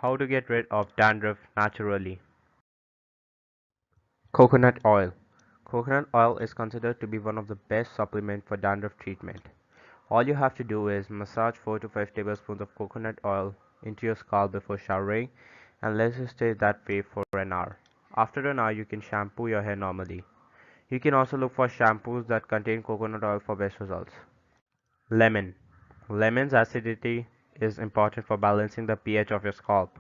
How to get rid of dandruff naturally. Coconut oil. Coconut oil is considered to be one of the best supplements for dandruff treatment. All you have to do is massage 4 to 5 tablespoons of coconut oil into your scalp before showering and let it stay that way for an hour. After an hour, you can shampoo your hair normally. You can also look for shampoos that contain coconut oil for best results. Lemon. Lemon's acidity is important for balancing the pH of your scalp,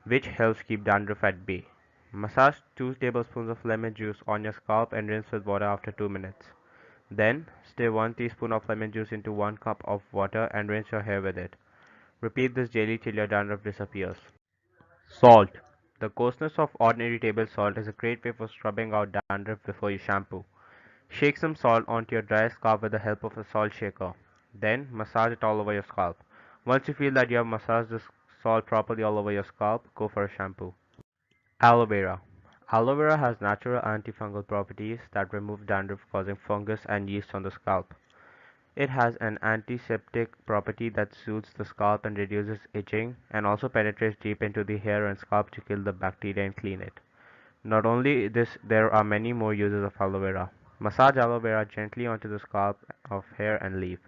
which helps keep dandruff at bay. Massage 2 tablespoons of lemon juice on your scalp and rinse with water after 2 minutes. Then, stir 1 teaspoon of lemon juice into 1 cup of water and rinse your hair with it. Repeat this daily till your dandruff disappears. Salt. The coarseness of ordinary table salt is a great way for scrubbing out dandruff before you shampoo. Shake some salt onto your dry scalp with the help of a salt shaker. Then, massage it all over your scalp. Once you feel that you have massaged the salt properly all over your scalp, go for a shampoo. Aloe Vera. Aloe Vera has natural antifungal properties that remove dandruff causing fungus and yeast on the scalp. It has an antiseptic property that soothes the scalp and reduces itching, and also penetrates deep into the hair and scalp to kill the bacteria and clean it. Not only this, there are many more uses of aloe vera. Massage aloe vera gently onto the scalp of hair and leave.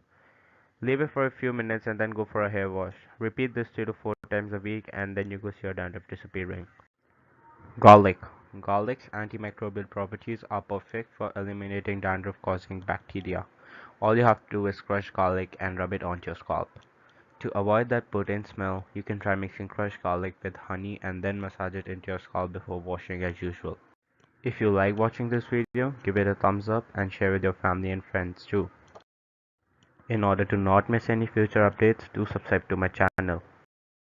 Leave it for a few minutes and then go for a hair wash. Repeat this 2 to 4 times a week and then you will see your dandruff disappearing. Garlic. Garlic's antimicrobial properties are perfect for eliminating dandruff causing bacteria. All you have to do is crush garlic and rub it onto your scalp. To avoid that potent smell, you can try mixing crushed garlic with honey and then massage it into your scalp before washing as usual. If you like watching this video, give it a thumbs up and share with your family and friends too. In order to not miss any future updates, do subscribe to my channel.